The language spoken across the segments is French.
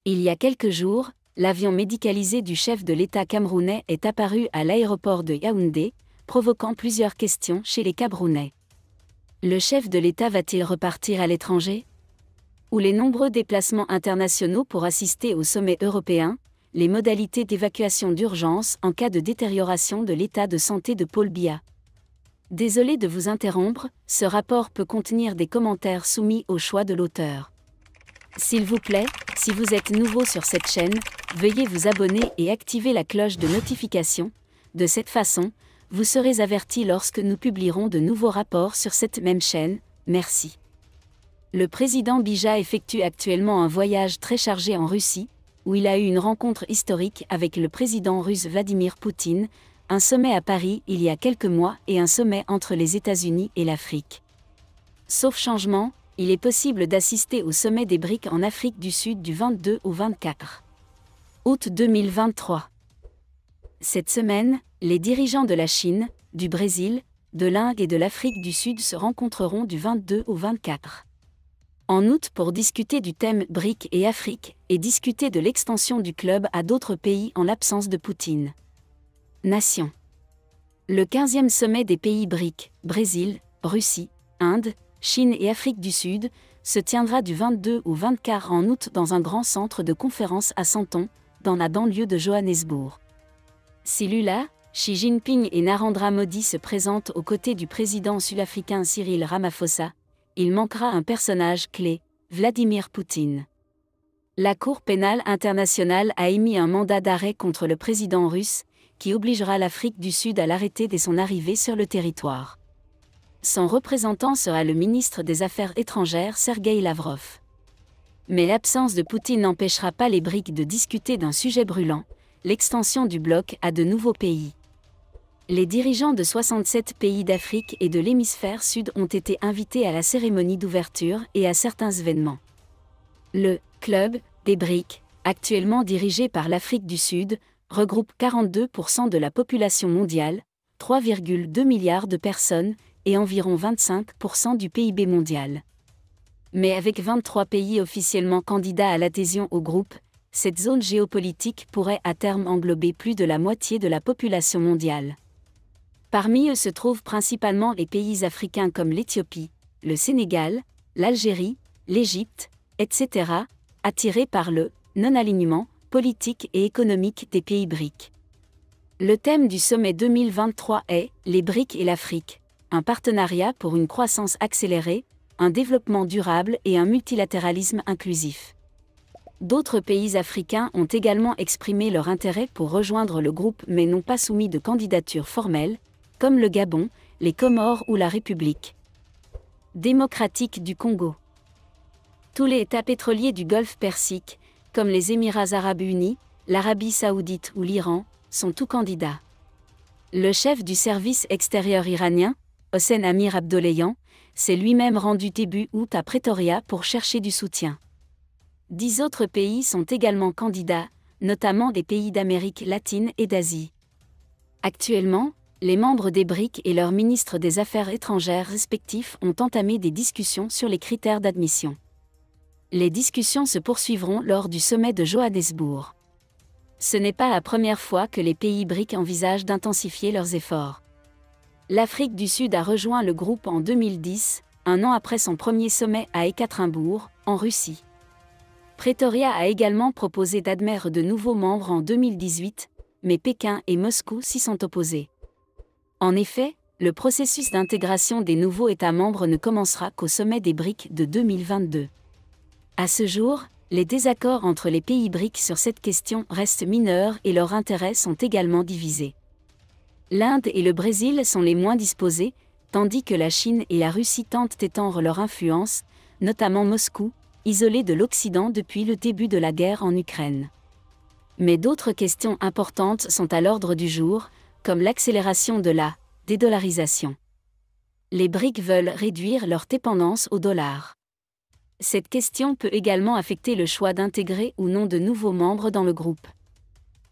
Il y a quelques jours, l'avion médicalisé du chef de l'État camerounais est apparu à l'aéroport de Yaoundé, provoquant plusieurs questions chez les Camerounais. Le chef de l'État va-t-il repartir à l'étranger? Ou les nombreux déplacements internationaux pour assister au sommet européen, les modalités d'évacuation d'urgence en cas de détérioration de l'état de santé de Paul Biya. Désolé de vous interrompre, ce rapport peut contenir des commentaires soumis au choix de l'auteur. S'il vous plaît, si vous êtes nouveau sur cette chaîne, veuillez vous abonner et activer la cloche de notification. De cette façon, vous serez averti lorsque nous publierons de nouveaux rapports sur cette même chaîne. Merci. Le président Biya effectue actuellement un voyage très chargé en Russie, où il a eu une rencontre historique avec le président russe Vladimir Poutine, un sommet à Paris il y a quelques mois et un sommet entre les États-Unis et l'Afrique. Sauf changement, il est possible d'assister au sommet des BRICS en Afrique du Sud du 22 au 24 août 2023. Cette semaine, les dirigeants de la Chine, du Brésil, de l'Inde et de l'Afrique du Sud se rencontreront du 22 au 24 en août pour discuter du thème BRICS et Afrique et discuter de l'extension du club à d'autres pays en l'absence de Poutine. Nation. Le 15e sommet des pays BRICS, Brésil, Russie, Inde, Chine et Afrique du Sud, se tiendra du 22 au 24 en août dans un grand centre de conférence à Santon, dans la banlieue de Johannesburg. Si Lula, Xi Jinping et Narendra Modi se présentent aux côtés du président sud-africain Cyril Ramaphosa, il manquera un personnage clé, Vladimir Poutine. La Cour pénale internationale a émis un mandat d'arrêt contre le président russe, qui obligera l'Afrique du Sud à l'arrêter dès son arrivée sur le territoire. Son représentant sera le ministre des Affaires étrangères Sergueï Lavrov. Mais l'absence de Poutine n'empêchera pas les BRICS de discuter d'un sujet brûlant, l'extension du bloc à de nouveaux pays. Les dirigeants de 67 pays d'Afrique et de l'hémisphère sud ont été invités à la cérémonie d'ouverture et à certains événements. Le « Club » des BRICS, actuellement dirigé par l'Afrique du Sud, regroupe 42% de la population mondiale, 3,2 milliards de personnes, et environ 25% du PIB mondial. Mais avec 23 pays officiellement candidats à l'adhésion au groupe, cette zone géopolitique pourrait à terme englober plus de la moitié de la population mondiale. Parmi eux se trouvent principalement les pays africains comme l'Éthiopie, le Sénégal, l'Algérie, l'Égypte, etc., attirés par le non-alignement politique et économique des pays BRICS. Le thème du sommet 2023 est « Les BRICS et l'Afrique », un partenariat pour une croissance accélérée, un développement durable et un multilatéralisme inclusif. D'autres pays africains ont également exprimé leur intérêt pour rejoindre le groupe mais n'ont pas soumis de candidature formelle, comme le Gabon, les Comores ou la République démocratique du Congo. Tous les États pétroliers du Golfe Persique, comme les Émirats arabes unis, l'Arabie saoudite ou l'Iran, sont tous candidats. Le chef du service extérieur iranien, Hossein Amir Abdollahian, s'est lui-même rendu début août à Pretoria pour chercher du soutien. 10 autres pays sont également candidats, notamment des pays d'Amérique latine et d'Asie. Actuellement, les membres des BRICS et leurs ministres des Affaires étrangères respectifs ont entamé des discussions sur les critères d'admission. Les discussions se poursuivront lors du sommet de Johannesburg. Ce n'est pas la première fois que les pays BRICS envisagent d'intensifier leurs efforts. L'Afrique du Sud a rejoint le groupe en 2010, un an après son premier sommet à Ekaterinbourg, en Russie. Pretoria a également proposé d'admettre de nouveaux membres en 2018, mais Pékin et Moscou s'y sont opposés. En effet, le processus d'intégration des nouveaux États membres ne commencera qu'au sommet des BRICS de 2022. À ce jour, les désaccords entre les pays BRICS sur cette question restent mineurs et leurs intérêts sont également divisés. L'Inde et le Brésil sont les moins disposés, tandis que la Chine et la Russie tentent d'étendre leur influence, notamment Moscou, isolé de l'Occident depuis le début de la guerre en Ukraine. Mais d'autres questions importantes sont à l'ordre du jour, comme l'accélération de la dédollarisation. Les BRICS veulent réduire leur dépendance au dollar. Cette question peut également affecter le choix d'intégrer ou non de nouveaux membres dans le groupe.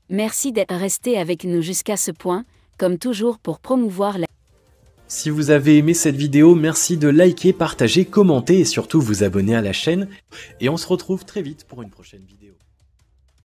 Merci d'être resté avec nous jusqu'à ce point, comme toujours pour promouvoir la... Si vous avez aimé cette vidéo, merci de liker, partager, commenter et surtout vous abonner à la chaîne. Et on se retrouve très vite pour une prochaine vidéo.